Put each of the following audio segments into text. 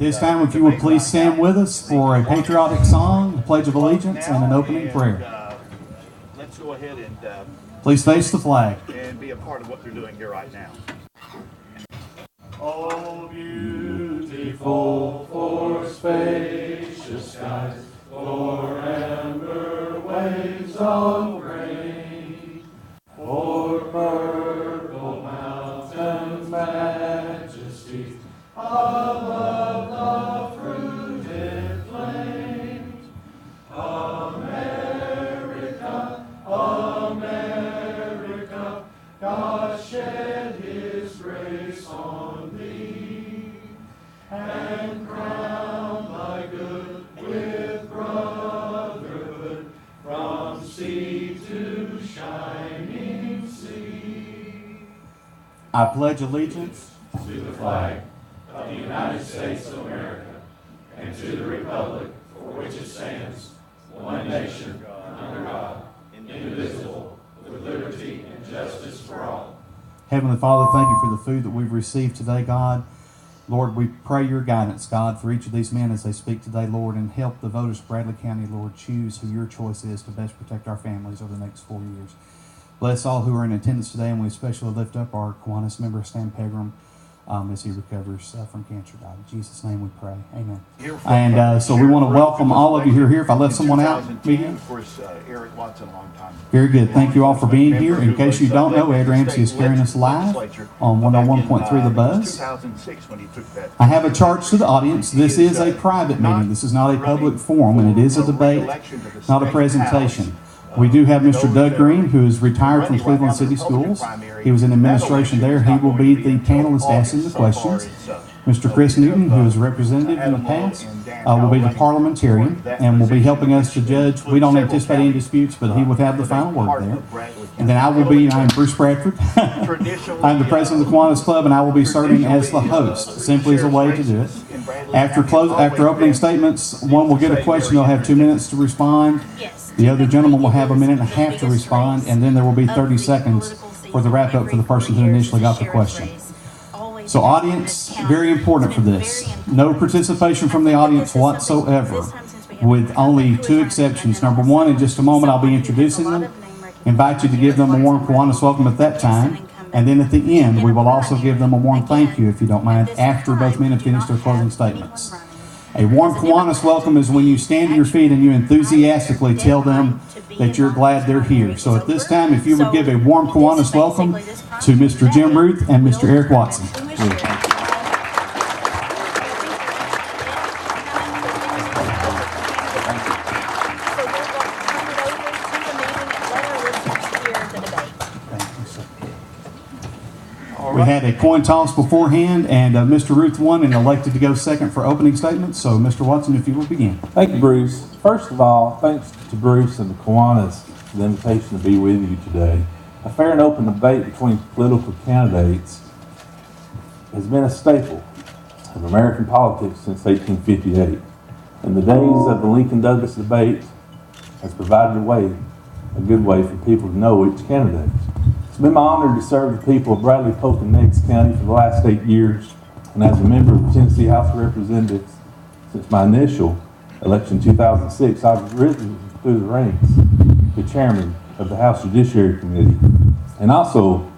this time, if you would please stand with us for a patriotic song, a pledge of allegiance, and an opening prayer. Let's go ahead and please face the flag and be a part of what they're doing here right now. Oh, beautiful for spacious skies, for amber waves of grain, for purple mountain majesties above the fruited plains. America, America, God shed His grace on thee, and crown thy good with brotherhood, from sea to shining sea. I pledge allegiance to the flag of the United States of America, and to the republic for which it stands, one nation, under God, indivisible, with liberty and justice for all. Heavenly Father, thank you for the food that we've received today, God. Lord, we pray your guidance, God, for each of these men as they speak today, Lord, and help the voters of Bradley County, Lord, choose who your choice is to best protect our families over the next 4 years. Bless all who are in attendance today, and we especially lift up our Kiwanis member, Stan Pegram, as he recovers from cancer, God. In Jesus' name we pray. Amen. And so we want to welcome all of you who are here. If I left someone out, of course, Eric Watson, a long time. Very good. Thank you all for being here. In case you don't know, Ed Ramsey is carrying us live on 101.3 The Buzz. I have a charge to the audience. This is a private meeting. This is not a public forum, and it is a debate, not a presentation. We do have Mr. Doug Green, who is retired from Cleveland City Schools. He was in administration there. He will be the panelist asking the questions. Mr. Chris Newton, who is a representative in the past, will be the parliamentarian and will be helping us to judge. We don't anticipate any disputes, but he will have the final word there. And then I am Bruce Bradford. I'm the president of the Kiwanis Club, and I will be serving as the host. Simply as a way to do it. After opening statements, one will get a question. They'll have 2 minutes to respond. The other gentleman will have 1.5 minutes to respond, and then there will be 30 seconds for the wrap-up for the person who initially got the question. So audience, very important for this. No participation from the audience whatsoever, with only 2 exceptions. Number one, in just a moment, I'll be introducing them. Invite you to give them a warm Kiwanis welcome at that time. And then at the end, we will also give them a warm thank you, if you don't mind, after both men have finished their closing statements. A warm Kiwanis welcome is when you stand to your feet and you enthusiastically tell them that you're glad they're here. So at this time, if you would give a warm Kiwanis welcome to Mr. Jim Ruth and Mr. Eric Watson. We had a coin toss beforehand, and Mr. Ruth won and elected to go second for opening statements. So, Mr. Watson, if you will begin. Thank you, Bruce. First of all, thanks to Bruce and the Kiwanis for the invitation to be with you today. A fair and open debate between political candidates has been a staple of American politics since 1858. And the days of the Lincoln-Douglas debate has provided a good way for people to know each candidate. It's been my honor to serve the people of Bradley, Polk, and Meigs County for the last 8 years, and as a member of the Tennessee House of Representatives since my initial election in 2006, I've risen through the ranks to chairman of the House Judiciary Committee, and also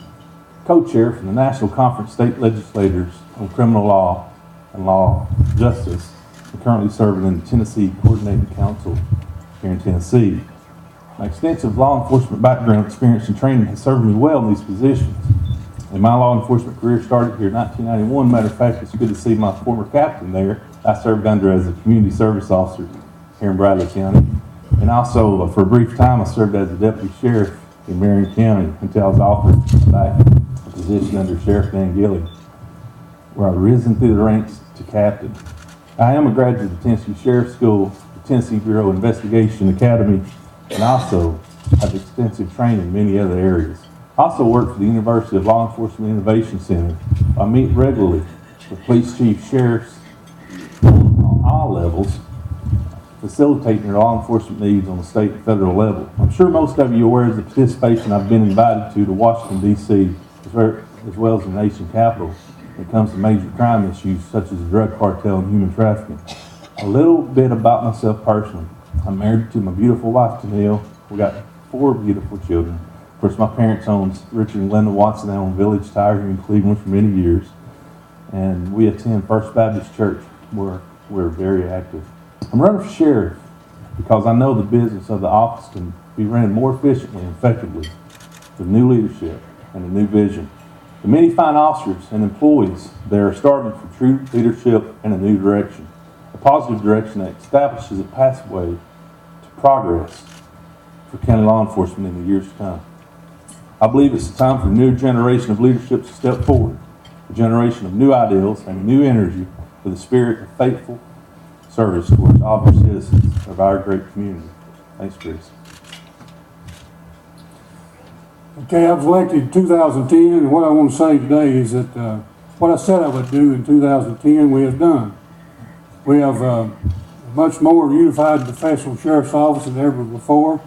co-chair for the National Conference State Legislators on Criminal Law and Law Justice, and currently serving in the Tennessee Coordinating Council here in Tennessee. My extensive law enforcement background, experience, and training has served me well in these positions. And my law enforcement career started here in 1991. Matter of fact, it's good to see my former captain there. I served under as a community service officer here in Bradley County. And also, for a brief time, I served as a deputy sheriff in Marion County until I was offered back a position under Sheriff Dan Gilley, where I've risen through the ranks to captain. I am a graduate of the Tennessee Sheriff School, the Tennessee Bureau Investigation Academy, and also have extensive training in many other areas. I also work for the University of Law Enforcement Innovation Center. I meet regularly with police chiefs, sheriffs on all levels, facilitating their law enforcement needs on the state and federal level. I'm sure most of you are aware of the participation I've been invited to Washington, D.C., as well as the nation capital when it comes to major crime issues such as the drug cartel and human trafficking. A little bit about myself personally. I'm married to my beautiful wife, Tennille. We got 4 beautiful children. Of course, my parents owned Richard and Glenda Watson down on Village Tire here in Cleveland for many years. And we attend First Baptist Church where we're very active. I'm running for sheriff because I know the business of the office can be ran more efficiently and effectively with new leadership and a new vision. The many fine officers and employees there are starving for true leadership and a new direction, a positive direction that establishes a pathway to progress for county law enforcement in the years to come. I believe it's time for a new generation of leadership to step forward, a generation of new ideals and new energy with a spirit of faithful service towards all of our citizens of our great community. Thanks, Chris. Okay, I was elected in 2010, and what I want to say today is that what I said I would do in 2010, we have done. We have a much more unified professional sheriff's office than ever before,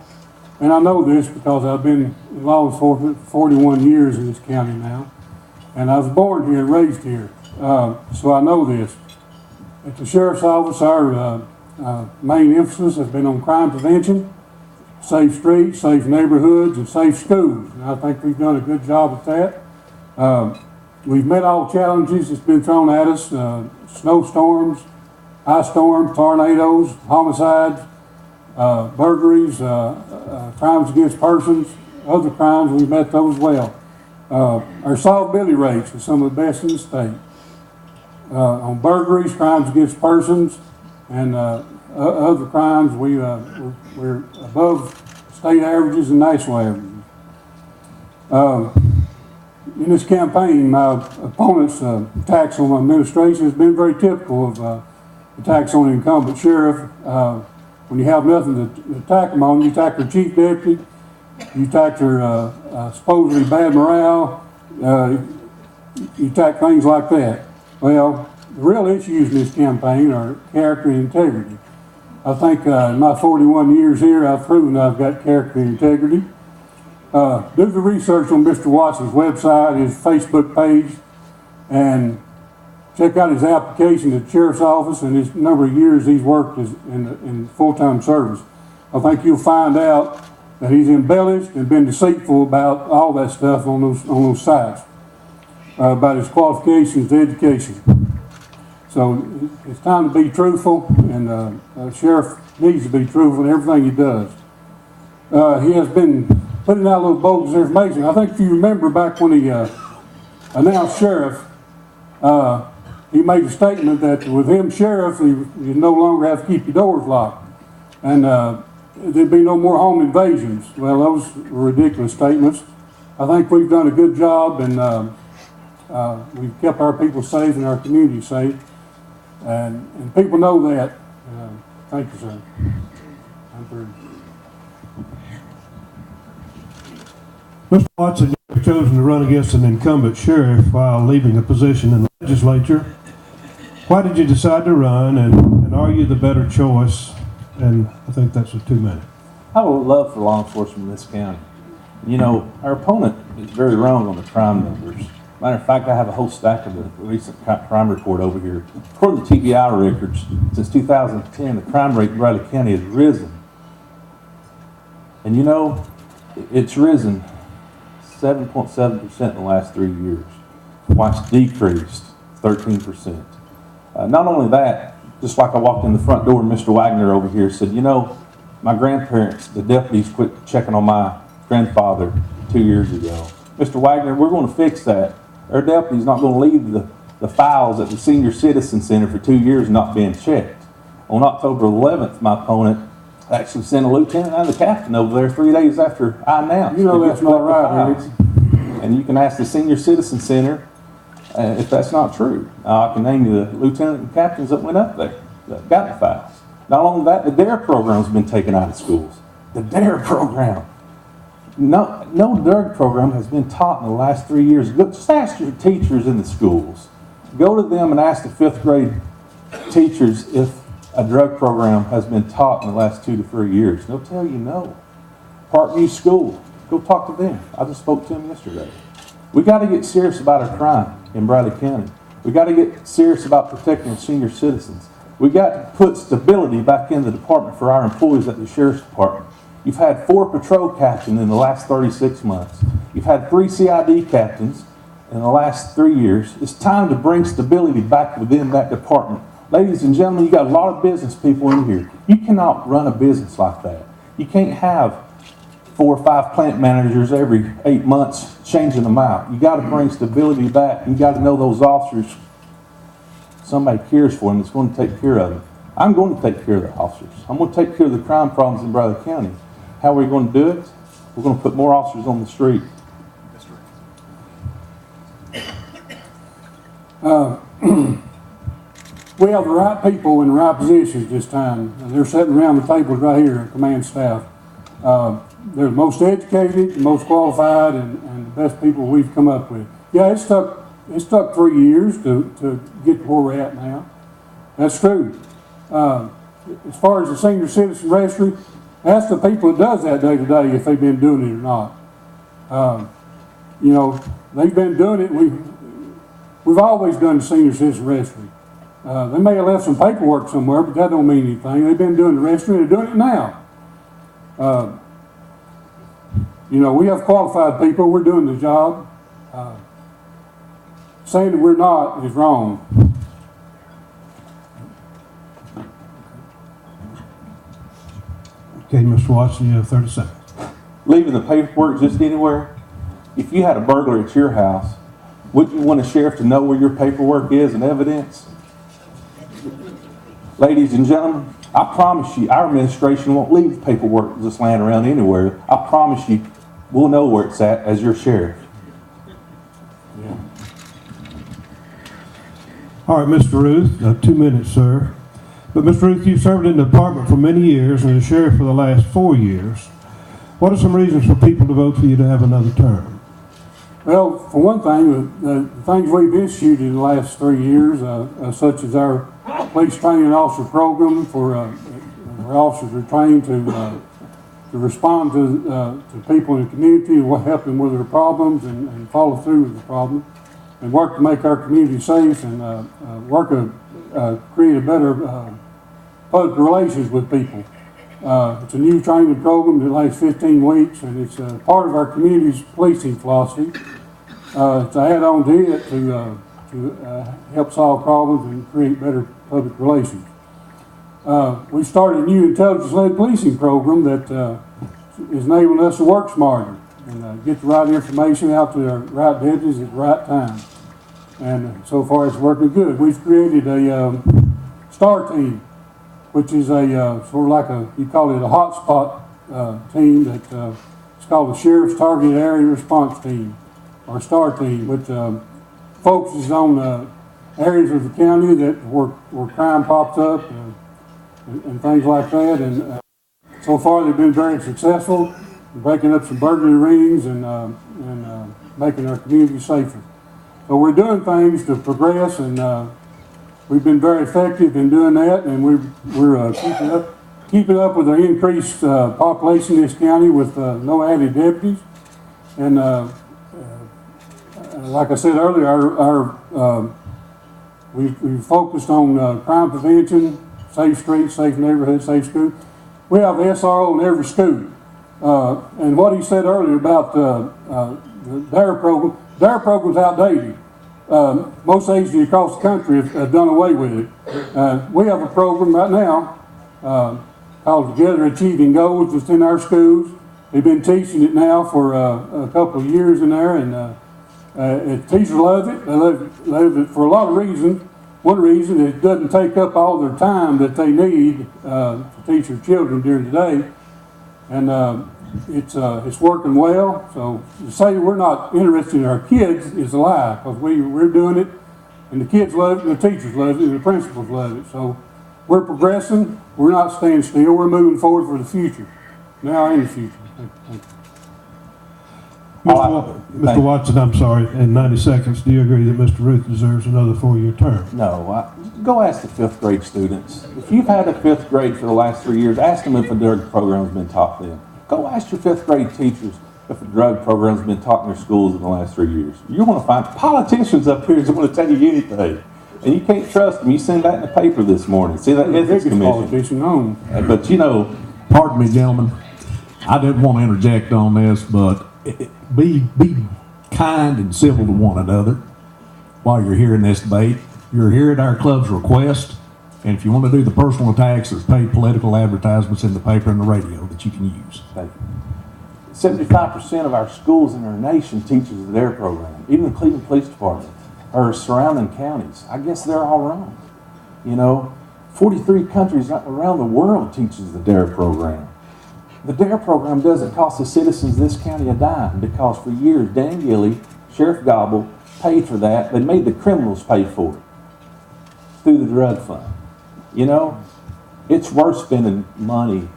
and I know this because I've been in law enforcement for 41 years in this county now, and I was born here and raised here, so I know this. At the sheriff's office, our main emphasis has been on crime prevention, safe streets, safe neighborhoods, and safe schools. And I think we've done a good job at that. We've met all challenges that's been thrown at us, snowstorms, ice storms, tornadoes, homicides, burglaries, crimes against persons, other crimes, we've met those well. Our solvability rates are some of the best in the state. On burglaries, crimes against persons, and other crimes, we're above state averages and national averages. In this campaign, my opponent's attacks on my administration has been very typical of attacks on the incumbent sheriff. When you have nothing to attack them on, you attack their chief deputy, you attack their supposedly bad morale, you attack things like that. Well, the real issues in this campaign are character and integrity. I think in my 41 years here, I've proven I've got character and integrity. Do the research on Mr. Watson's website, his Facebook page, and check out his application to the sheriff's office and his number of years he's worked in full-time service. I think you'll find out that he's embellished and been deceitful about all that stuff on those sites, about his qualifications, education. So it's time to be truthful, and the sheriff needs to be truthful in everything he does. He has been putting out little bogus information. I think if you remember back when he announced sheriff, he made a statement that with him sheriff, you no longer have to keep your doors locked, and there'd be no more home invasions. Well, those were ridiculous statements. I think we've done a good job, and we've kept our people safe and our community safe, and people know that. Thank you, sir. I'm through. Mr. Watson, you have chosen to run against an incumbent sheriff while leaving a position in the legislature. Why did you decide to run, and are you the better choice? And I think that's a 2-minute. I would love for law enforcement in this county. You know, our opponent is very wrong on the crime numbers. Matter of fact, I have a whole stack of the recent crime report over here. According to TBI records, since 2010, the crime rate in Riley County has risen. And you know, it's risen 7.7% in the last 3 years, while it's decreased 13%. Not only that, just like I walked in the front door, Mr. Wagner over here said, you know, my grandparents, the deputies, quit checking on my grandfather 2 years ago. Mr. Wagner, we're going to fix that. Our deputy's not going to leave the files at the Senior Citizen Center for 2 years not being checked. On October 11th, my opponent actually sent a lieutenant and a captain over there 3 days after I announced. You know that's not right, Rick. And you can ask the Senior Citizen Center if that's not true. I can name you the lieutenant and captains that went up there that got the files. Not only that, the DARE program's been taken out of schools. The DARE program. No drug program has been taught in the last 3 years. Just ask your teachers in the schools. Go to them and ask the 5th grade teachers if a drug program has been taught in the last 2 to 3 years. They'll tell you no. Parkview School, go talk to them. I just spoke to them yesterday. We got to get serious about our crime in Bradley County. We got to get serious about protecting senior citizens. We got to put stability back in the department for our employees at the Sheriff's Department. You've had 4 patrol captains in the last 36 months. You've had 3 CID captains in the last 3 years. It's time to bring stability back within that department. Ladies and gentlemen, you got a lot of business people in here. You cannot run a business like that. You can't have 4 or 5 plant managers every 8 months changing them out. You got to bring stability back. You got to know those officers, somebody cares for them, that's going to take care of them. I'm going to take care of the officers. I'm going to take care of the crime problems in Brother County. How are we going to do it? We're going to put more officers on the street. We have the right people in the right positions this time. They're sitting around the tables right here at command staff. They're the most educated, the most qualified, and the best people we've come up with. Yeah, it took 3 years to get to where we're at now. That's true. As far as the senior citizen registry, ask the people that does that day to day if they've been doing it or not. You know, they've been doing it. We've always done the senior citizen registry. They may have left some paperwork somewhere, but that don't mean anything. They've been doing the registry. They're doing it now. You know, we have qualified people. We're doing the job. Saying that we're not is wrong. Okay, Mr. Watson, you have 30 seconds. Leaving the paperwork just anywhere. If you had a burglar at your house, wouldn't you want a sheriff to know where your paperwork is and evidence? Ladies and gentlemen, I promise you, our administration won't leave the paperwork just laying around anywhere. I promise you, we'll know where it's at as your sheriff. Yeah. All right, Mr. Ruth, 2 minutes, sir. But Mr. Ruth, you've served in the department for many years and as sheriff for the last 4 years. What are some reasons for people to vote for you to have another term? Well, for one thing, the things we've instituted in the last 3 years, such as our police training officer program for our officers are trained to respond to people in the community and help them with their problems and follow through with the problem and work to make our community safe and create a better public relations with people. It's a new training program that lasts 15 weeks and it's part of our community's policing philosophy. To add on to it to help solve problems and create better public relations. We started a new intelligence-led policing program that is enabling us to work smarter and get the right information out to the right deputies at the right time. And so far it's working good. We've created a STAR team, which is a sort of like you call it a hotspot team that it's called the Sheriff's Targeted Area Response Team, or STAR team, which focuses on areas of the county where crime pops up and things like that. And so far they've been very successful in breaking up some burglary rings and making our community safer. So we're doing things to progress, and we've been very effective in doing that, and we're keeping up with the increased population in this county with no added deputies. And like I said earlier, we've focused on crime prevention, safe streets, safe neighborhoods, safe schools. We have an SRO in every school. And what he said earlier about the DARE program, DARE program's outdated. Most agencies across the country have done away with it. We have a program right now called Together Achieving Goals that's in our schools. We've been teaching it now for a couple of years in there, and teachers love it. They love it for a lot of reasons. One reason, it doesn't take up all their time that they need to teach their children during the day. And it's working well. So to say we're not interested in our kids is a lie, because we're doing it, and the kids love it, and the teachers love it, and the principals love it. So we're progressing. We're not staying still. We're moving forward for the future, now and the future. Thank you. Mr. Watson, I'm sorry, in 90 seconds, do you agree that Mr. Ruth deserves another 4-year term? No, go ask the 5th grade students. If you've had a 5th grade for the last 3 years, ask them if a DARE program has been taught them. Go ask your 5th grade teachers if a drug program's been taught in their schools in the last 3 years. You want to find politicians up here that want to tell you anything. And you can't trust them. You send that in the paper this morning. See that ethics commission. Politician on. But you know, Pardon me, gentlemen. I didn't want to interject on this, but be kind and civil to one another while you're hearing this debate. You're here at our club's request, and if you want to do the personal attacks, there's paid political advertisements in the paper and the radio that you can use. thank you. 75% of our schools in our nation teaches the DARE program. Even the Cleveland Police Department or surrounding counties. I guess they're all wrong. You know, 43 countries around the world teaches the DARE program. The DARE program doesn't cost the citizens of this county a dime because for years Dan Gilley, Sheriff Gobble paid for that. They made the criminals pay for it through the drug fund. You know, it's worth spending money,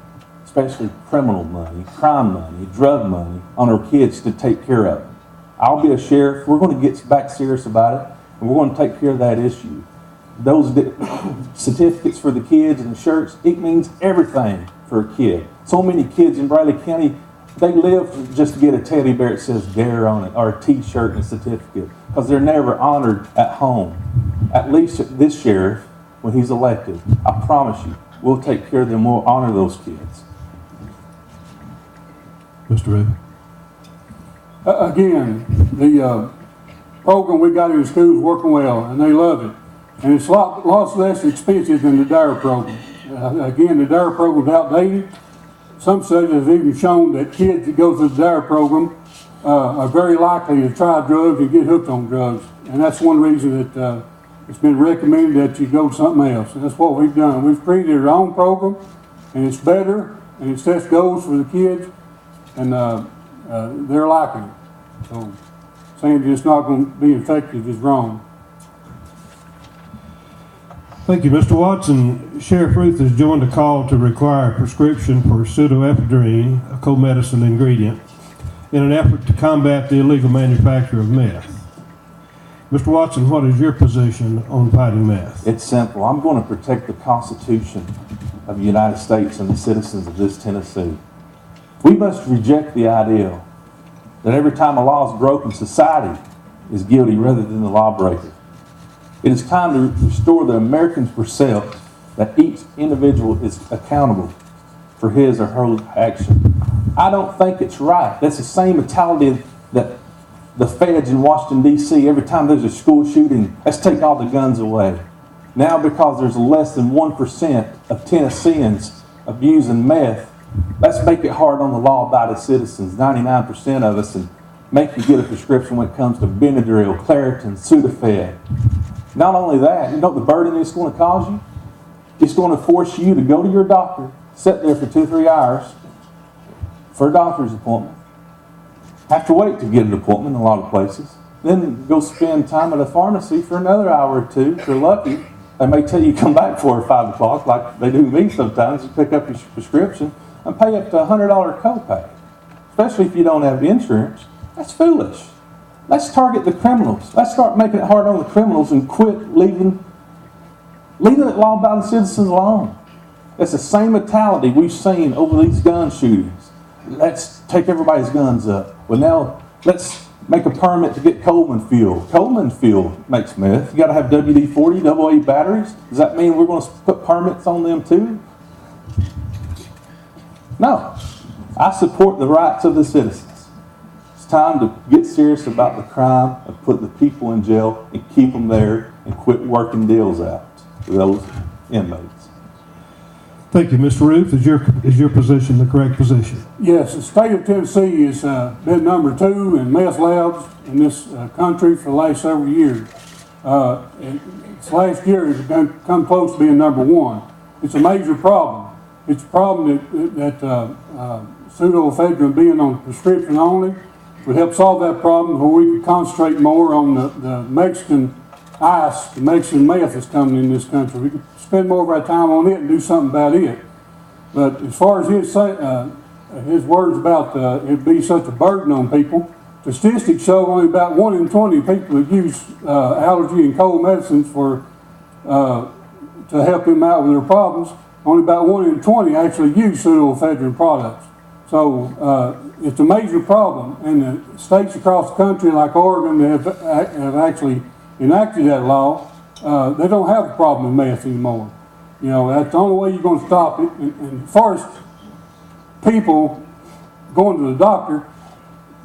especially criminal money, crime money, drug money, on our kids to take care of them. I'll be a sheriff. We're going to get back serious about it, and we're going to take care of that issue. Those certificates for the kids and the shirts, it means everything for a kid. So many kids in Bradley County, they live just to get a teddy bear that says DARE on it, or a t-shirt and a certificate, because they're never honored at home. At least this sheriff, when he's elected, I promise you, we'll take care of them, we'll honor those kids. Mr. Ruth? Again, the program we got in the schools is working well, and they love it. And it's lots less expensive than the DARE program. Again, the DARE program is outdated. Some studies have even shown that kids that go through the DARE program are very likely to try drugs and get hooked on drugs. And that's one reason that it's been recommended that you go to something else. And that's what we've done. We've created our own program, and it's better, and it sets goals for the kids, and they're liking it. So saying that it's not going to be effective is wrong. Thank you, Mr. Watson. Sheriff Ruth has joined a call to require a prescription for pseudoephedrine, a co-medicine ingredient, in an effort to combat the illegal manufacture of meth. Mr. Watson, what is your position on fighting meth? It's simple. I'm going to protect the Constitution of the United States and the citizens of this Tennessee. We must reject the idea that every time a law is broken, society is guilty rather than the lawbreaker. It is time to restore the American's perception that each individual is accountable for his or her action. I don't think it's right. That's the same mentality that the feds in Washington, D.C., every time there's a school shooting, let's take all the guns away. Now, because there's less than 1% of Tennesseans abusing meth, let's make it hard on the law-abiding citizens, 99% of us, and make you get a prescription when it comes to Benadryl, Claritin, Sudafed. Not only that, you know the burden it's going to cause you? It's going to force you to go to your doctor, sit there for 2 or 3 hours for a doctor's appointment. Have to wait to get an appointment in a lot of places. Then go spend time at a pharmacy for another hour or 2 if you're lucky. They may tell you to come back 4 or 5 o'clock like they do me sometimes. You pick up your prescription and pay up to $100 copay. Especially if you don't have insurance. That's foolish. Let's target the criminals. Let's start making it hard on the criminals and quit leaving law-abiding citizens alone. It's the same mentality we've seen over these gun shootings. Let's take everybody's guns up. Well, now let's make a permit to get Coleman fuel. Coleman fuel makes meth. You got to have WD-40, AA batteries. Does that mean we're going to put permits on them too? No. I support the rights of the citizens. It's time to get serious about the crime and put the people in jail and keep them there and quit working deals out for those inmates. Thank you, Mr. Ruth. Is your position the correct position? Yes, the state of Tennessee has been number 2 in meth labs in this country for the last several years. This last year it's come close to being number 1. It's a major problem. It's a problem that pseudoephedrine being on prescription only would help solve that problem, where we could concentrate more on the Mexican ice, the Mexican meth that's coming in this country. We could spend more of our time on it and do something about it. But as far as his words about it be such a burden on people, statistics show only about 1 in 20 people that use allergy and cold medicines to help them out with their problems. Only about 1 in 20 actually use pseudoephedrine products. So it's a major problem, and the states across the country, like Oregon, have actually enacted that law. They don't have a problem with meth anymore. You know, that's the only way you're going to stop it. And as far as people going to the doctor,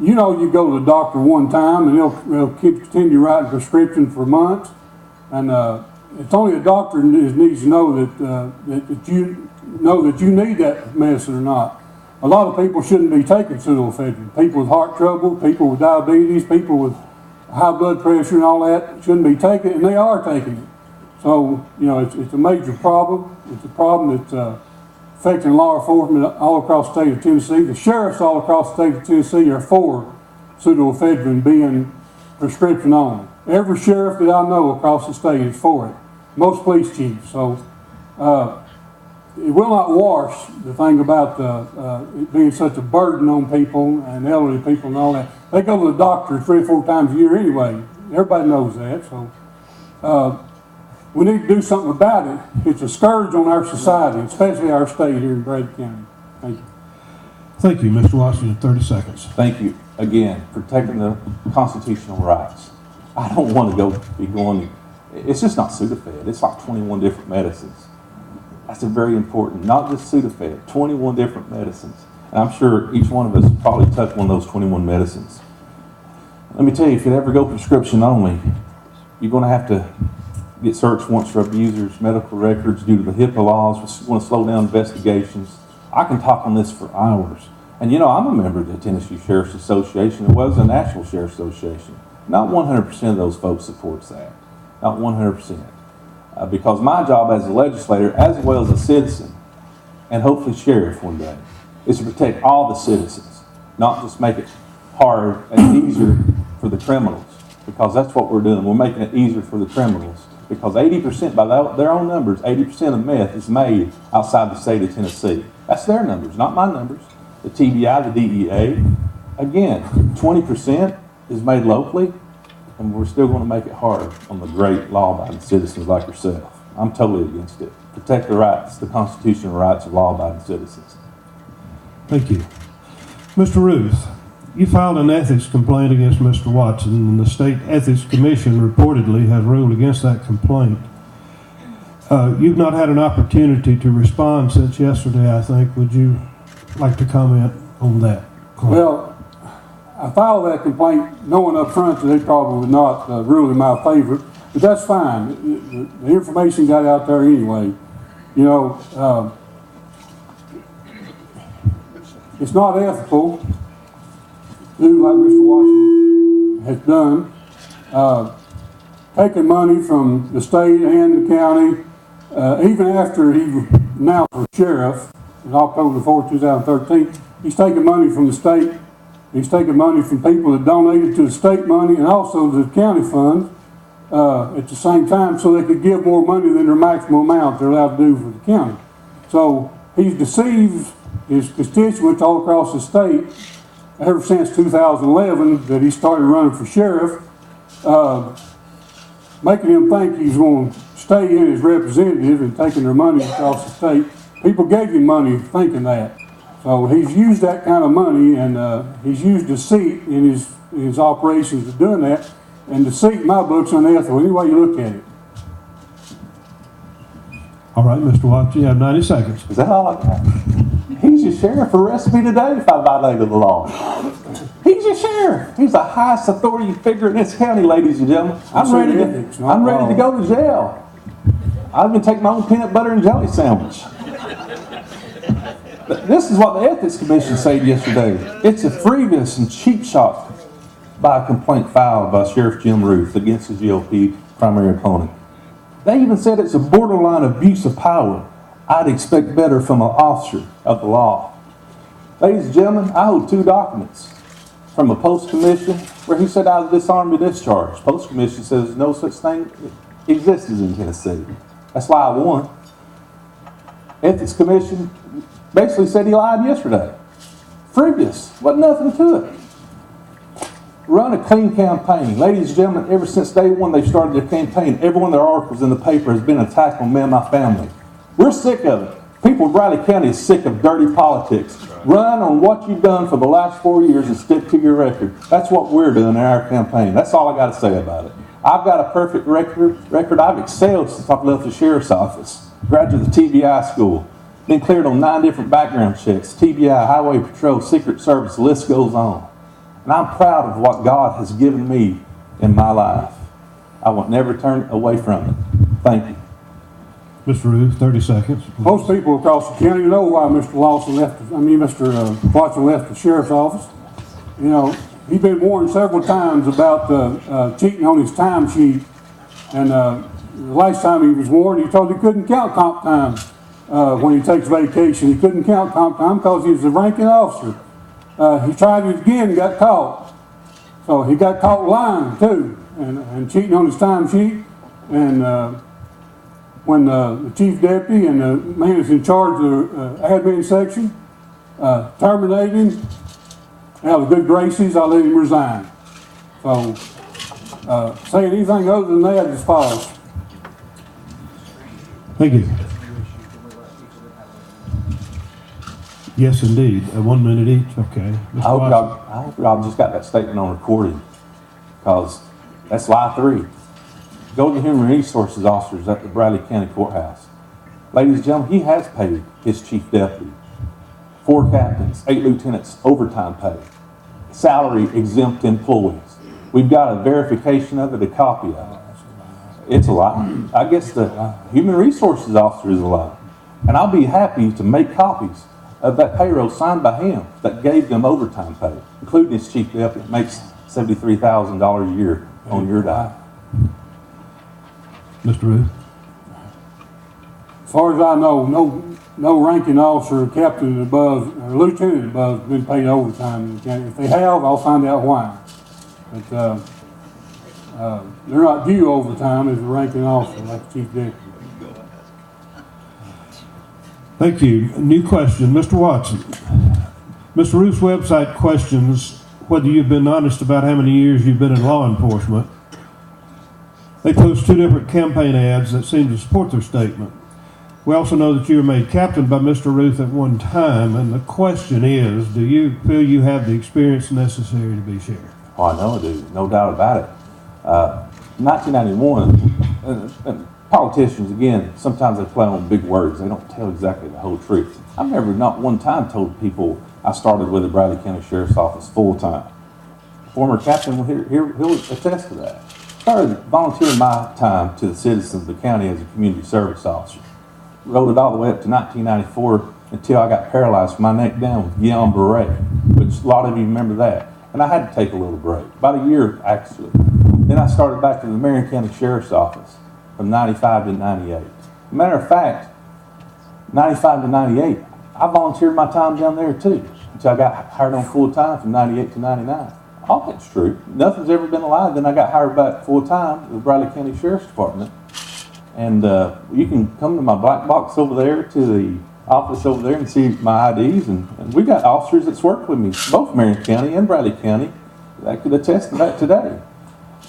you know, you go to the doctor one time and they'll continue writing prescription for months, and it's only a doctor that needs to know that you know that you need that medicine or not. A lot of people shouldn't be taking pseudoephedrine. People with heart trouble, people with diabetes, people with high blood pressure and all that shouldn't be taking it, and they are taking it. So, you know, it's a major problem. It's a problem that's affecting law enforcement all across the state of Tennessee. The sheriffs all across the state of Tennessee are for pseudoephedrine being prescription only. Every sheriff that I know across the state is for it. Most police chiefs. So it will not wash the thing about it being such a burden on people and elderly people and all that. They go to the doctor 3 or 4 times a year anyway. Everybody knows that. So we need to do something about it. It's a scourge on our society, especially our state here in Bradley County. Thank you. Thank you, Mr. Washington. 30 seconds. Thank you again for protecting the constitutional rights. I don't want to be going, it's just not Sudafed. It's like 21 different medicines. That's a very important, not just Sudafed, 21 different medicines. And I'm sure each one of us will probably touch one of those 21 medicines. Let me tell you, if you ever go prescription only, you're going to have to get search warrants for abusers, medical records due to the HIPAA laws. We want to slow down investigations. I can talk on this for hours. And you know, I'm a member of the Tennessee Sheriff's Association. It was a National Sheriff's Association. Not 100% of those folks supports that. Not 100%. Because my job as a legislator, as well as a citizen, and hopefully sheriff one day, is to protect all the citizens, not just make it hard and easier for the criminals. Because that's what we're doing. We're making it easier for the criminals. Because 80%, by their own numbers, 80% of meth is made outside the state of Tennessee. That's their numbers, not my numbers. The TBI, the DEA. Again, 20% is made locally, and we're still going to make it hard on the great law-abiding citizens like yourself. I'm totally against it. Protect the rights, the constitutional rights of law-abiding citizens. Thank you. Mr. Ruth, you filed an ethics complaint against Mr. Watson, and the State Ethics Commission reportedly has ruled against that complaint. You've not had an opportunity to respond since yesterday, I think. Would you like to comment on that claim? Well, I filed that complaint knowing up front that they probably would not rule in my favor, but that's fine. The information got out there anyway. You know, it's not ethical to do like Mr. Washington has done, taking money from the state and the county, even after he announced for sheriff in October 4, 2013, he's taking money from the state. He's taking money from people that donated to the state money and also to the county fund at the same time, so they could give more money than their maximum amount they're allowed to do for the county. So he's deceived his constituents all across the state ever since 2011 that he started running for sheriff, making them think he's going to stay in as representative and taking their money across the state. People gave him money thinking that. So he's used that kind of money, and he's used deceit in his operations of doing that. And deceit in my book's unethical, any way you look at it. All right, Mr. Watson, you have 90 seconds. Is that all I got? He's your sheriff. Arrest me today if I violated the law. He's your sheriff. He's the highest authority figure in this county, ladies and gentlemen. I'm ready to go to jail. I've been taking my own peanut butter and jelly sandwich. But this is what the Ethics Commission said yesterday. It's a frivolous and cheap shot by a complaint filed by Sheriff Jim Ruth against his GOP primary opponent. They even said it's a borderline abuse of power. I'd expect better from an officer of the law. Ladies and gentlemen, I hold 2 documents from a post commission where he said I was disarmed and discharged. Post commission says no such thing exists in Tennessee. That's why I won. Ethics Commission basically said he lied yesterday. Frivolous. Wasn't nothing to it. Run a clean campaign. Ladies and gentlemen, ever since day one they started their campaign, every one of their articles in the paper has been an attack on me and my family. We're sick of it. People in Bradley County is sick of dirty politics. Run on what you've done for the last 4 years and stick to your record. That's what we're doing in our campaign. That's all I got to say about it. I've got a perfect record. I've excelled since I've left the sheriff's office. Graduated the TBI school. Been cleared on 9 different background checks. TBI, Highway Patrol, Secret Service, the list goes on. And I'm proud of what God has given me in my life. I will never turn away from it. Thank you. Mr. Ruth, 30 seconds. Most people across the county know why Mr. Watson left the sheriff's office. You know, he's been warned several times about cheating on his time sheet. And the last time he was warned, he told he couldn't count comp time when he takes vacation. He couldn't count comp time because he was a ranking officer. He tried it again and got caught. So he got caught lying too, and cheating on his time sheet. And when the chief deputy and the man that's in charge of the admin section terminated him, out of good graces, I let him resign. So saying anything other than that is false. Thank you. Yes, indeed. 1 minute each. Okay. I hope y'all just got that statement on recording, because that's lie 3. Go to the Human Resources officers at the Bradley County Courthouse. Ladies and gentlemen, he has paid his chief deputy, 4 captains, 8 lieutenants overtime pay, salary exempt employees. We've got a verification of it, a copy of it. It's a lie. I guess the Human Resources officer is a lie. And I'll be happy to make copies of that payroll signed by him that gave them overtime pay, including his chief deputy, makes $73,000 a year on your dime. Mr. Ruth? As far as I know, no ranking officer, captain above, or lieutenant above has been paid overtime in the county. If they have, I'll find out why. But they're not due overtime as a ranking officer, like the chief deputy. Thank you. New question. Mr. Watson. Mr. Ruth's website questions whether you've been honest about how many years you've been in law enforcement. They post 2 different campaign ads that seem to support their statement. We also know that you were made captain by Mr. Ruth at one time, and the question is, do you feel you have the experience necessary to be sheriff? Oh, I know I do. No doubt about it. 1991, and politicians, again, sometimes they play on big words. They don't tell exactly the whole truth. I've never, not one time, told people I started with the Bradley County Sheriff's Office full time. Former captain he'll attest to that. Started volunteering my time to the citizens of the county as a community service officer. Rode it all the way up to 1994 until I got paralyzed from my neck down with Guillain-Barré, which a lot of you remember that. And I had to take a little break, about a year actually. Then I started back to the Marion County Sheriff's Office from 95 to 98. Matter of fact, 95 to 98, I volunteered my time down there too, until I got hired on full time from 98 to 99. All that's true. Nothing's ever been a lie. Then I got hired back full time with the Bradley County Sheriff's Department. And you can come to my black box over there, to the office over there, and see my IDs. And we got officers that's worked with me, both Marion County and Bradley County, that could attest to that today.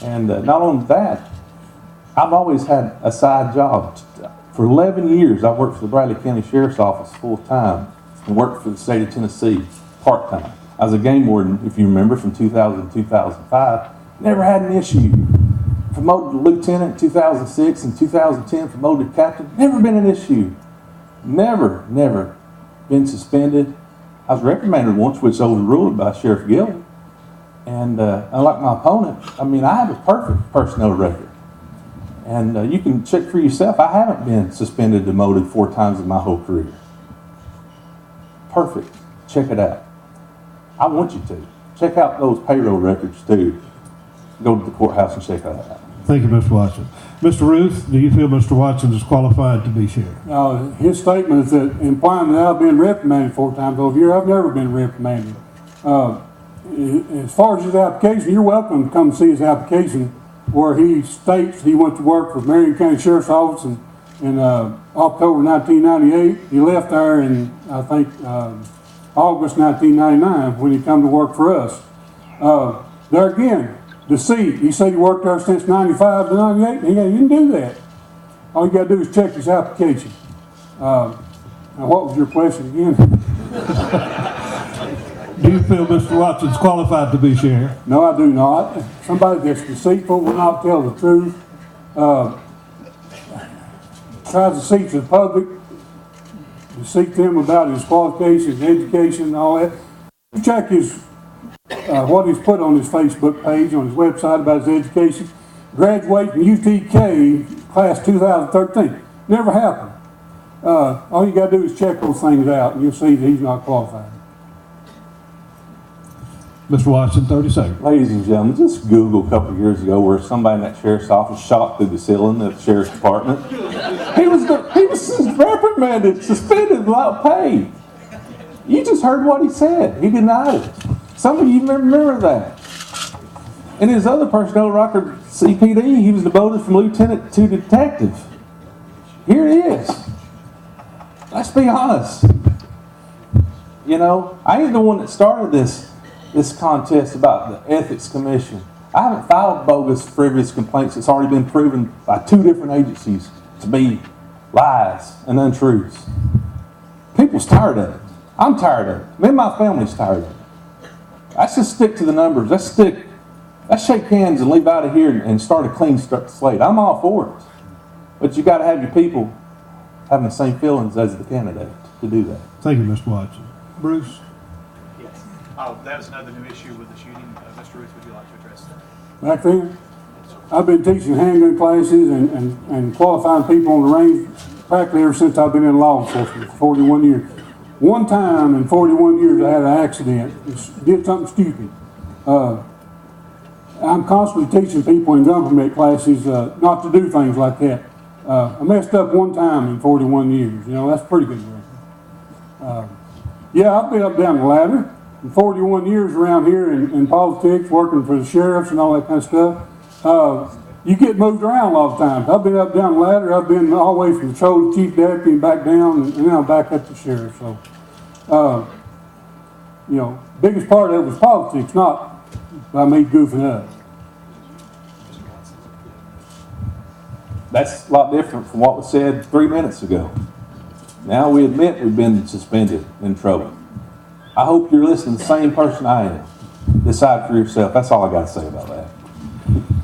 And not only that, I've always had a side job. For 11 years, I worked for the Bradley County Sheriff's Office full time and worked for the state of Tennessee part time. I was a game warden, if you remember, from 2000 to 2005. Never had an issue. Promoted to lieutenant in 2006 and 2010, promoted to captain. Never been an issue. Never been suspended. I was reprimanded once, which was overruled by Sheriff Gill. And unlike my opponent, I mean, I have a perfect personnel record. And you can check for yourself. I haven't been suspended, demoted 4 times in my whole career. Perfect. Check it out. I want you to. Check out those payroll records too. Go to the courthouse and check that out. Thank you, Mr. Watson. Mr. Ruth, do you feel Mr. Watson is qualified to be sheriff? His statement is that implying that I've been reprimanded 4 times over here. I've never been reprimanded. As far as his application, you're welcome to come see his application, where he states he went to work for Marion County Sheriff's Office in October 1998. He left there in, I think, August 1999 when he come to work for us. There again, deceit. He said he worked there since 95 to 98. He didn't do that. All you got to do is check his application. Now, what was your question again? Do you feel Mr. Watson's qualified to be sheriff? No, I do not. Somebody that's deceitful will not tell the truth. Tries to deceive the public, deceive them about his qualifications, education, and all that. Check his what he's put on his Facebook page, on his website about his education. Graduate from UTK class 2013. Never happened. All you got to do is check those things out, and you'll see that he's not qualified. Mr. Watson, 30 seconds. Ladies and gentlemen, just Google a couple of years ago where somebody in that sheriff's office shot through the ceiling of the sheriff's department. He was reprimanded, suspended without pay. You just heard what he said. He denied it. Some of you remember that. In his other personnel record, CPD, he was demoted from lieutenant to detective. Here it is. Let's be honest. You know, I ain't the one that started this contest about the ethics commission. I haven't filed bogus, frivolous complaints that's already been proven by 2 different agencies to be lies and untruths. People's tired of it. I'm tired of it. Me and my family's tired of it. Let's just stick to the numbers. Let's shake hands and leave out of here and start a clean slate. I'm all for it. But you got to have your people having the same feelings as the candidate to do that. Thank you, Mr. Watson. Bruce? Yes. Oh, that was another new issue with the shooting. Mr. Ruth, would you like to address that? Back then, I've been teaching handgun classes and qualifying people on the range practically ever since I've been in law enforcement for 41 years. One time in 41 years I had an accident. Did something stupid. I'm constantly teaching people in gun permit classes not to do things like that. I messed up one time in 41 years. You know, that's pretty good record. Yeah, I've been up down the ladder. In 41 years around here in politics, working for the sheriffs and all that kind of stuff. You get moved around a lot of times. I've been up down the ladder. I've been all the way from patrol to chief deputy and back down, and now back up to sheriff. So, you know, biggest part of it was politics, not by me goofing up. That's a lot different from what was said 3 minutes ago. Now we admit we've been suspended, in trouble. I hope you're listening to the same person I am. Decide for yourself. That's all I got to say about that.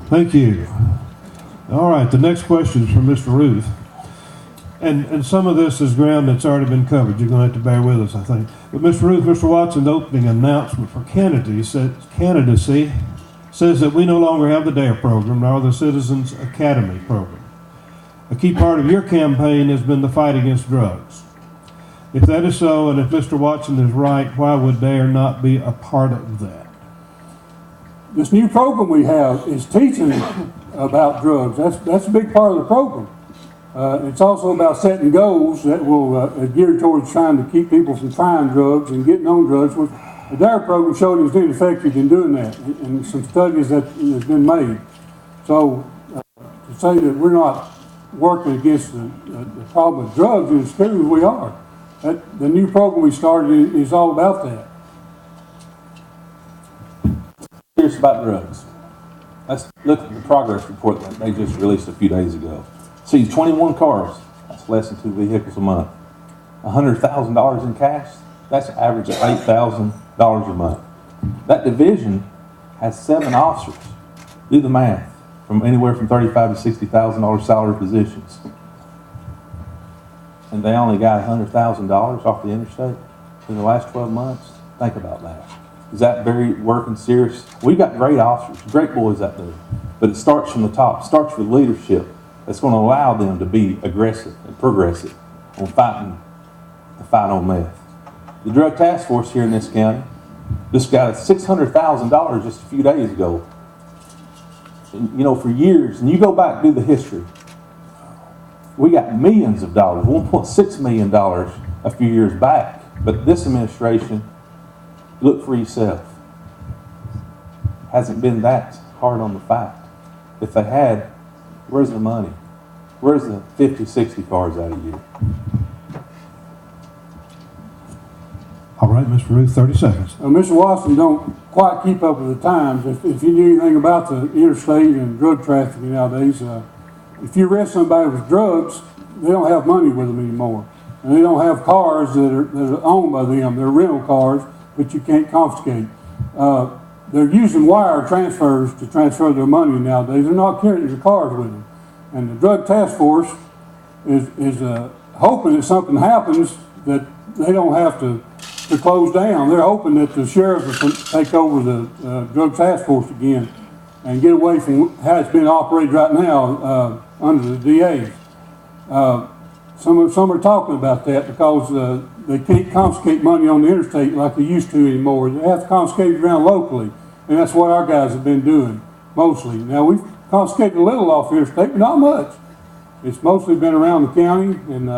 Thank you. All right, the next question is from Mr. Ruth. And some of this is ground that's already been covered. You're going to have to bear with us, I think. But Mr. Ruth, Mr. Watson's opening announcement for candidacy says that we no longer have the DARE program nor the Citizens Academy program. A key part of your campaign has been the fight against drugs. If that is so, and if Mr. Watson is right, why would DARE not be a part of that? This new program we have is teaching about drugs. That's a big part of the program. It's also about setting goals that will geared towards trying to keep people from trying drugs and getting on drugs. Which the DARE program showed it was ineffective in doing that, and some studies that has been made. So to say that we're not working against the problem of drugs in schools, we are. The new program we started is all about that. Curious about drugs. Let's look at the progress report that they just released a few days ago. See, 21 cars, that's less than 2 vehicles a month. $100,000 in cash, that's an average of $8,000 a month. That division has 7 officers. Do the math, from anywhere from $35,000 to $60,000 salary positions. And they only got $100,000 off the interstate in the last 12 months. Think about that. Is that very working serious? We've got great officers, great boys out there, but it starts from the top. It starts with leadership that's going to allow them to be aggressive and progressive on fighting the fight on meth. The drug task force here in this county just got $600,000 just a few days ago. And, you know, for years, and you go back and do the history, we got millions of dollars, $1.6 million a few years back. But this administration, look for yourself, hasn't been that hard on the fight. If they had, where's the money? Where's the 50, 60 cars out of you? All right, Mr. Ruth, 30 seconds. Mr. Watson don't quite keep up with the times. If you knew anything about the interstate and drug trafficking nowadays, if you arrest somebody with drugs, they don't have money with them anymore. And they don't have cars that are owned by them. They're rental cars, but you can't confiscate. They're using wire transfers to transfer their money nowadays. They're not carrying their cars with them. And the drug task force is hoping that something happens that they don't have to close down. They're hoping that the sheriff will take over the drug task force again and get away from how it's being operated right now under the DA. Some are talking about that because they can't confiscate money on the interstate like they used to anymore. They have to confiscate it around locally, and that's what our guys have been doing mostly. Now, we've confiscated a little off the interstate, but not much. It's mostly been around the county, and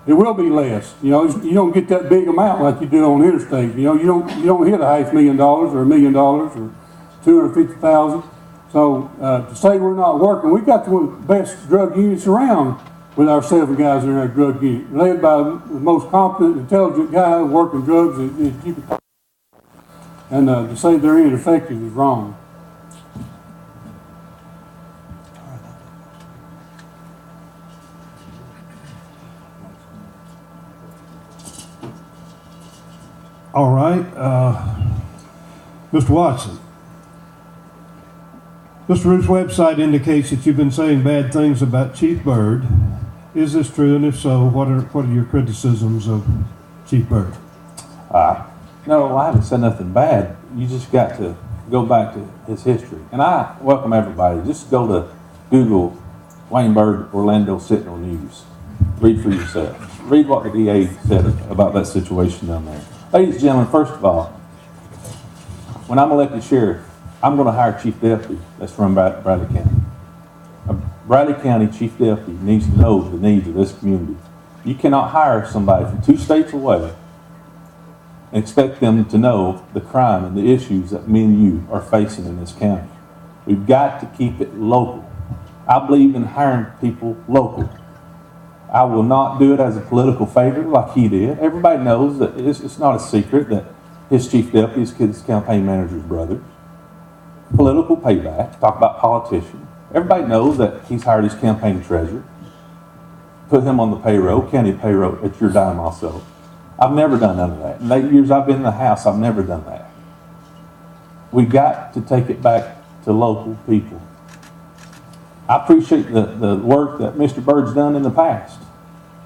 it will be less. You know, you don't get that big amount like you do on the interstate. You know, you don't hit $500,000 or $1 million or $250,000. So to say we're not working, we've got one of the best drug units around with our 7 guys in our drug unit, led by the most competent, intelligent guy working drugs that you could. And to say they're ineffective is wrong. All right, Mr. Watson. Mr. Ruth's website indicates that you've been saying bad things about Chief Byrd. Is this true? And if so, what are your criticisms of Chief Byrd? No, I haven't said nothing bad. You just got to go back to his history. And I welcome everybody. Just go to Google Wayne Byrd, Orlando Sentinel News. Read for yourself. Read what the DA said about that situation down there. Ladies and gentlemen, first of all, when I'm elected sheriff, I'm going to hire a chief deputy that's from Bradley County. A Bradley County chief deputy needs to know the needs of this community. You cannot hire somebody from 2 states away and expect them to know the crime and the issues that me and you are facing in this county. We've got to keep it local. I believe in hiring people local. I will not do it as a political favor like he did. Everybody knows that it's not a secret that his chief deputy is his campaign manager's brother. Political payback, talk about politicians. Everybody knows that he's hired his campaign treasurer, put him on the payroll, county payroll, at your dime also. I've never done none of that. In the 8 years I've been in the House, I've never done that. We've got to take it back to local people. I appreciate the work that Mr. Byrd's done in the past,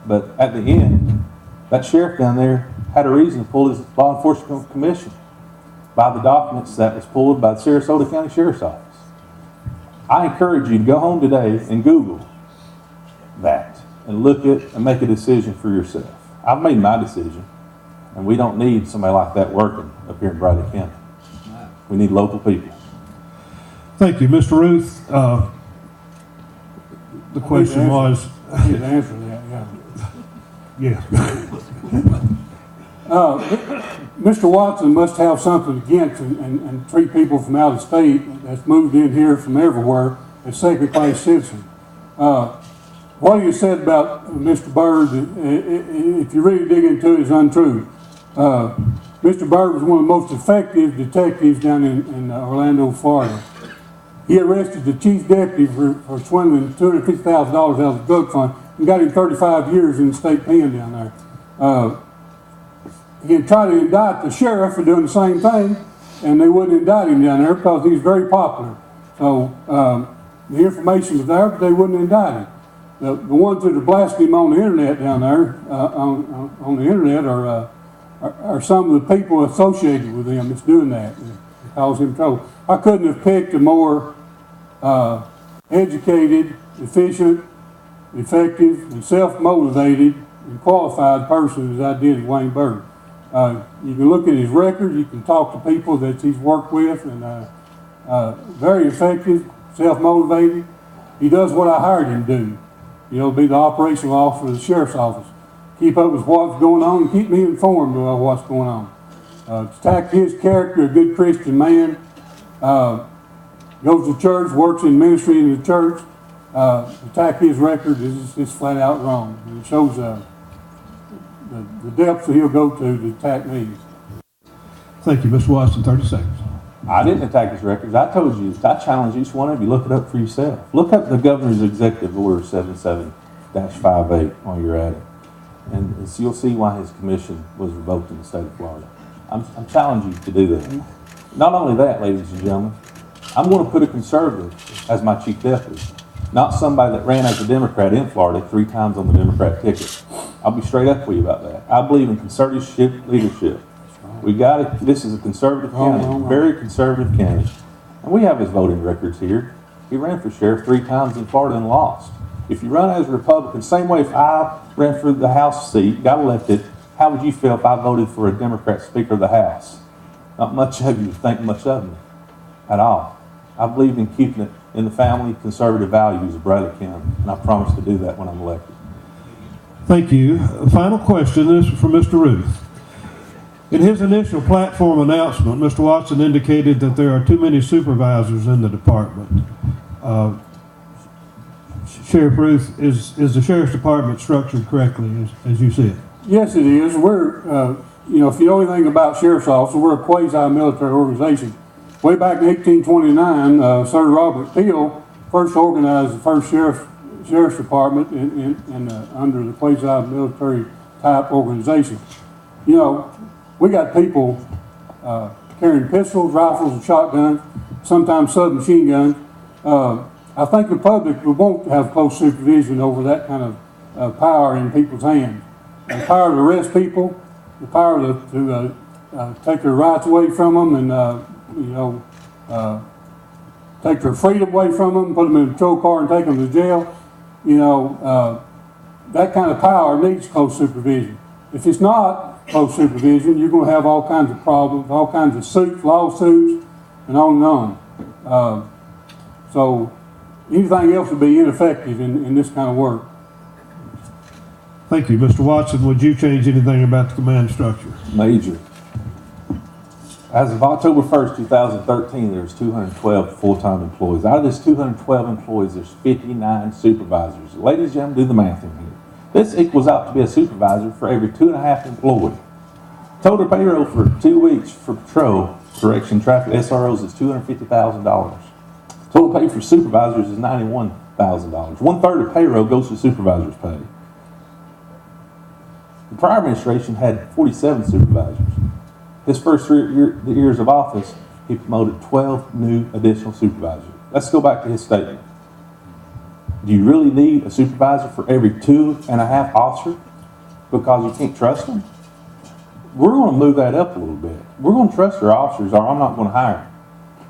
but at the end, that sheriff down there had a reason to pull his law enforcement commission by the documents that was pulled by the Sarasota County Sheriff's Office. I encourage you to go home today and Google that and look at and make a decision for yourself. I've made my decision, and we don't need somebody like that working up here in Bradley County. We need local people. Thank you, Mr. Ruth. The question was. I need to answer that, yeah. Yeah. Mr. Watson must have something against and treat people from out of state that's moved in here from everywhere as second-class citizens. What you said about Mr. Byrd, if you really dig into it, is untrue. Mr. Byrd was one of the most effective detectives down in Orlando, Florida. He arrested the chief deputy for swindling $250,000 out of the drug fund and got him 35 years in the state pen down there. He had tried to indict the sheriff for doing the same thing, and they wouldn't indict him down there because he was very popular. So the information was there, but they wouldn't indict him. The ones that are blasting him on the internet down there, on the internet, are some of the people associated with him that's doing that. It caused him trouble. I couldn't have picked a more educated, efficient, effective, and self-motivated and qualified person as I did Wayne Byrd. You can look at his record, you can talk to people that he's worked with, and very effective, self-motivated. He does what I hired him to do. You know, be the operational officer of the sheriff's office. Keep up with what's going on and keep me informed of what's going on. To attack his character, a good Christian man, goes to church, works in ministry in the church. Attack his record is just flat out wrong. And it shows the depths that he'll go to attack me. Thank you, Mr. Watson. 30 seconds. I didn't attack his records. I told you, I challenge each one of you, look it up for yourself. Look up the governor's executive order 77-58 while you're at it. And so you'll see why his commission was revoked in the state of Florida. I'm challenging you to do that. Not only that, ladies and gentlemen, I'm going to put a conservative as my chief deputy, not somebody that ran as a Democrat in Florida 3 times on the Democrat ticket. I'll be straight up with you about that. I believe in conservative leadership. This is a conservative county, very conservative county. And we have his voting records here. He ran for sheriff 3 times in Florida and lost. If you run as a Republican, same way if I ran for the House seat, got elected, how would you feel if I voted for a Democrat Speaker of the House? Not much of you would think much of me at all. I believe in keeping it in the family conservative values of Bradley County, and I promise to do that when I'm elected. Thank you. Final question, this is from Mr. Ruth. In his initial platform announcement, Mr. Watson indicated that there are too many supervisors in the department. Sheriff Ruth, is the Sheriff's Department structured correctly as you see it? Yes, it is. We're, if you know anything about Sheriff's Office, we're a quasi-military organization. Way back in 1829, Sir Robert Peel first organized the first Sheriff's Department under the quasi-military type organization. You know, we got people carrying pistols, rifles, and shotguns, sometimes submachine guns. I think the public won't have close supervision over that kind of power in people's hands. The power to arrest people, the power to take their rights away from them and, take their freedom away from them, put them in a patrol car and take them to jail. That kind of power needs close supervision. If it's not close supervision, you're going to have all kinds of problems, all kinds of suits, lawsuits, and on and on. So anything else would be ineffective in this kind of work. Thank you. Mr. Watson, would you change anything about the command structure? Major. As of October 1st, 2013, there's 212 full-time employees. Out of this 212 employees, there's 59 supervisors. Ladies and gentlemen, do the math in here. This equals out to be a supervisor for every 2.5 employees. Total payroll for 2 weeks for patrol, correction, traffic, SROs is $250,000. Total pay for supervisors is $91,000. 1/3 of payroll goes to supervisors' pay. The prior administration had 47 supervisors. His first 3 years of office, he promoted 12 new additional supervisors. Let's go back to his statement. Do you really need a supervisor for every 2.5 officers because you can't trust them? We're going to move that up a little bit. We're going to trust our officers or I'm not going to hire them.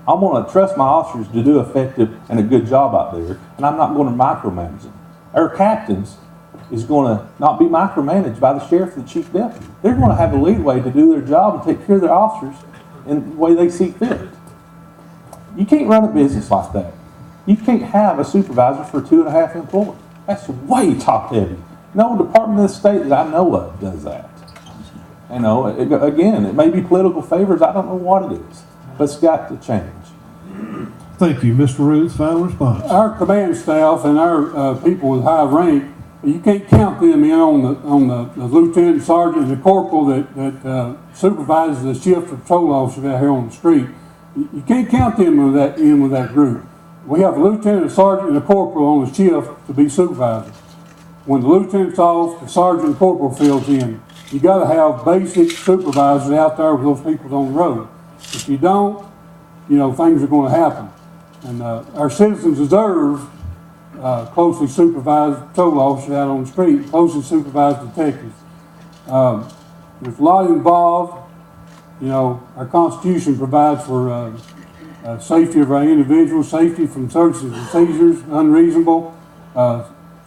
I'm going to trust my officers to do effective and a good job out there, and I'm not going to micromanage them. Our captains is going to not be micromanaged by the sheriff or the chief deputy. They're going to have a leeway to do their job and take care of their officers in the way they see fit. You can't run a business like that. You can't have a supervisor for 2.5 employees. That's way top heavy. No department of the state that I know of does that. You know, again, it may be political favors. I don't know what it is, but it's got to change. Thank you. Mr. Ruth, final response. Our command staff and our people with high rank, you can't count them in on the lieutenant, sergeant, and the corporal that supervises the shift of patrol officers out here on the street. You can't count them with that group. We have a lieutenant, a sergeant, and a corporal on the shift to be supervisors. When the lieutenant's off, the sergeant and corporal fills in. You got to have basic supervisors out there with those people on the road. If you don't, things are going to happen. And our citizens deserve closely supervised patrol officers out on the street, closely supervised detectives. There's a lot involved. Our Constitution provides for safety of our individuals, safety from searches and seizures, unreasonable,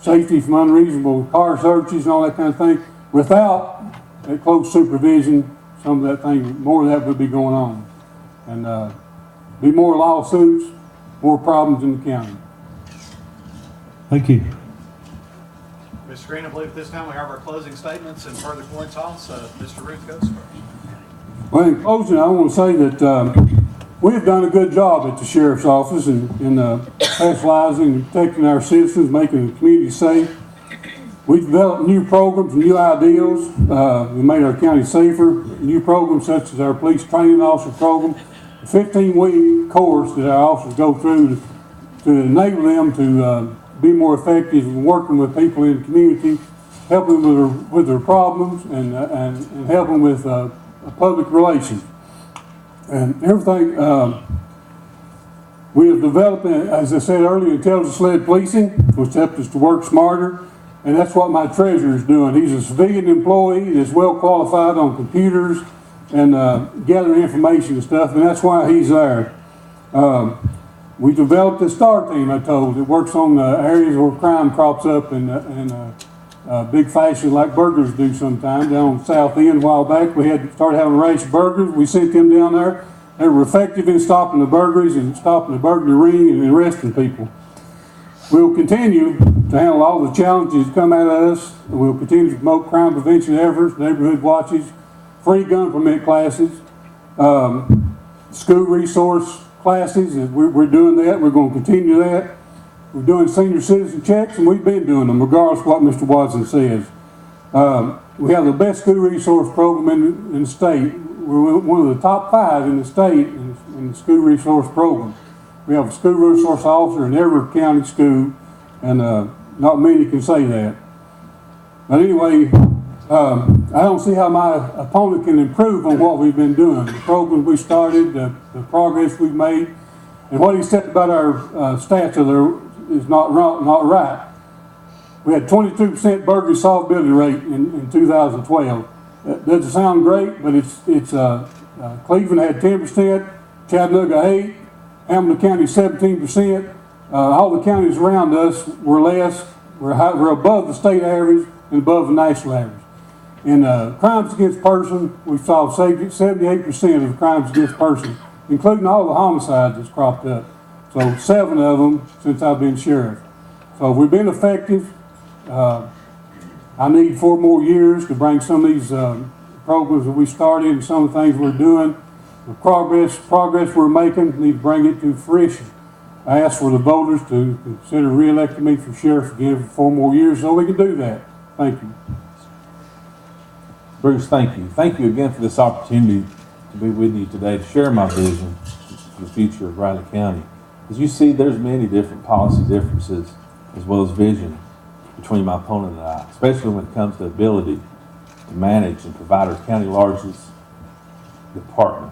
safety from unreasonable car searches and all that kind of thing. Without that close supervision, some of that thing, more of that would be going on. And be more lawsuits, more problems in the county. Thank you. Mr. Green, I believe at this time we have our closing statements and further points on, so Mr. Ruth goes first. Well, in closing, I want to say that we've done a good job at the Sheriff's Office in specializing in protecting our citizens, making the community safe. We've developed new programs, new ideals. We made our county safer. New programs such as our police training officer program, a 15-week course that our officers go through to enable them to be more effective in working with people in the community, help them with their problems and help them with public relations. And everything, we have developed, as I said earlier, intelligence-led policing, which helps us to work smarter. And that's what my treasurer is doing. He's a civilian employee that's well qualified on computers and gathering information and stuff, and that's why he's there. We developed a STAR team, I told, that works on areas where crime crops up in big fashion like burglars do sometimes. Down on South End a while back, we started having a race of burglars. We sent them down there. They were effective in stopping the burglaries and stopping the burglary ring and arresting people. We'll continue to handle all the challenges that come at us. We'll continue to promote crime prevention efforts, neighborhood watches, free gun permit classes, school resource classes. We're doing that. We're going to continue that. We're doing senior citizen checks, and we've been doing them, regardless of what Mr. Watson says. We have the best school resource program in the state. We're one of the top 5 in the state in the school resource program. We have a school resource officer in every county school, and not many can say that. But anyway, I don't see how my opponent can improve on what we've been doing. The programs we started, the progress we've made, and what he said about our stats is not right. We had 22% burglary solvability rate in 2012. That doesn't sound great, but it's Cleveland had 10%, Chattanooga 8%, Hamilton County 17%. All the counties around us were less. We're above the state average and above the national average. In crimes against person, we solved 78% of the crimes against person, including all the homicides that's cropped up. So 7 of them since I've been sheriff. So we've been effective. I need 4 more years to bring some of these programs that we started and some of the things we're doing. The progress we're making, need to bring it to fruition. I ask for the voters to consider re-electing me for sheriff again for 4 more years so we can do that. Thank you. Bruce, thank you. Thank you again for this opportunity to be with you today to share my vision for the future of Riley County. As you see, there's many different policy differences as well as vision between my opponent and I, especially when it comes to ability to manage and provide our county largest department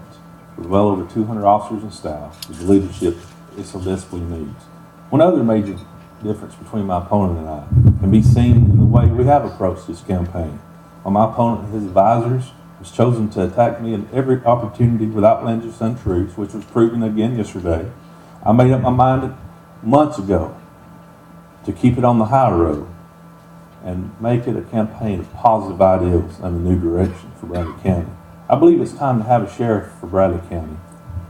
with well over 200 officers and staff with the leadership it so desperately needs. One other major difference between my opponent and I can be seen in the way we have approached this campaign. While my opponent and his advisors has chosen to attack me in every opportunity with outlandish untruths, which was proven again yesterday, I made up my mind months ago to keep it on the high road and make it a campaign of positive ideals and a new direction for Bradley County. I believe it's time to have a sheriff for Bradley County.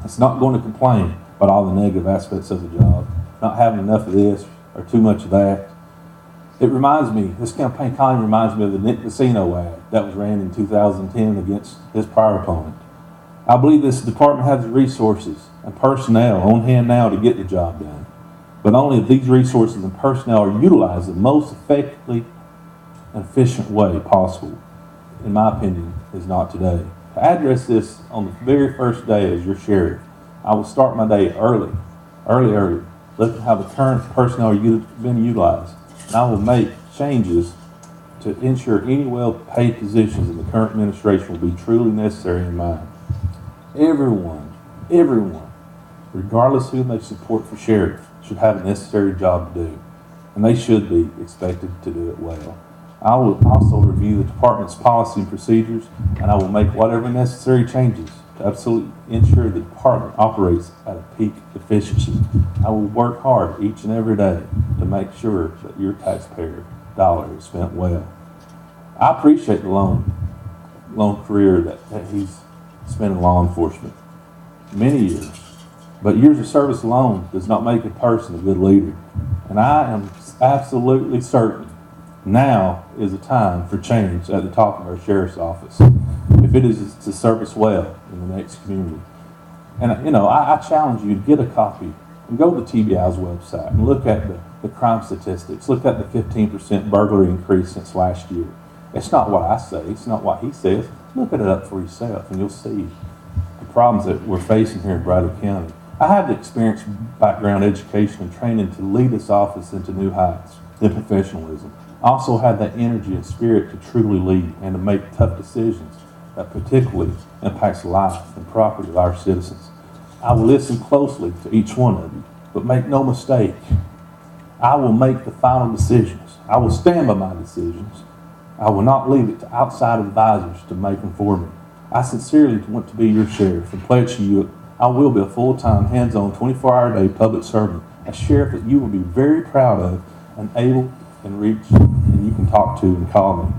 It's not going to complain about all the negative aspects of the job, not having enough of this or too much of that. It reminds me, this campaign kind of reminds me of the Nick Casino ad that was ran in 2010 against his prior opponent. I believe this department has the resources and personnel on hand now to get the job done. But only if these resources and personnel are utilized the most effectively and efficient way possible, in my opinion, is not today. To address this on the very first day as your sheriff, I will start my day early, look at how the current personnel are being utilized, and I will make changes to ensure any well-paid positions in the current administration will be truly necessary in mind. Everyone, regardless who they support for sheriff, should have a necessary job to do, and they should be expected to do it well. I will also review the department's policy and procedures, and I will make whatever necessary changes to absolutely ensure the department operates at a peak efficiency. I will work hard each and every day to make sure that your taxpayer dollar is spent well. I appreciate the long career that he's spent in law enforcement, many years, but years of service alone does not make a person a good leader. And I am absolutely certain now is a time for change at the top of our sheriff's office, if it is to serve us well in the next community. And I challenge you to get a copy and go to the TBI's website and look at the crime statistics, look at the 15% burglary increase since last year. It's not what I say, it's not what he says. Look it up for yourself and you'll see the problems that we're facing here in Bradley County. I have the experience, background, education, and training to lead this office into new heights in professionalism. I also have that energy and spirit to truly lead and to make tough decisions that particularly impacts the life and property of our citizens. I will listen closely to each one of you, but make no mistake, I will make the final decisions. I will stand by my decisions. I will not leave it to outside advisors to make them for me. I sincerely want to be your sheriff and pledge to you I will be a full-time, hands-on, 24-hour-a-day public servant, a sheriff that you will be very proud of and able and reach and you can talk to and call me.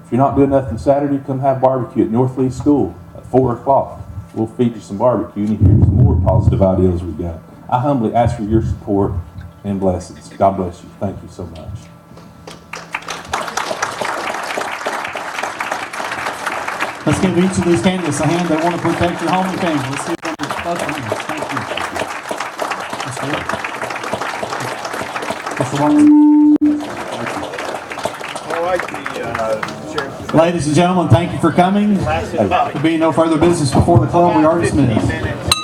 If you're not doing nothing Saturday, come have barbecue at North Lee School at 4 o'clock. We'll feed you some barbecue and you hear some more positive ideas we got. I humbly ask for your support and blessings. God bless you. Thank you so much. Let's give each of these candidates a hand. They want to protect your home and family. Let's see them both hands. Thank you. Mr. Watson. All right, the sheriff. Ladies and gentlemen, thank you for coming. There being no further business before the club, we are dismissed.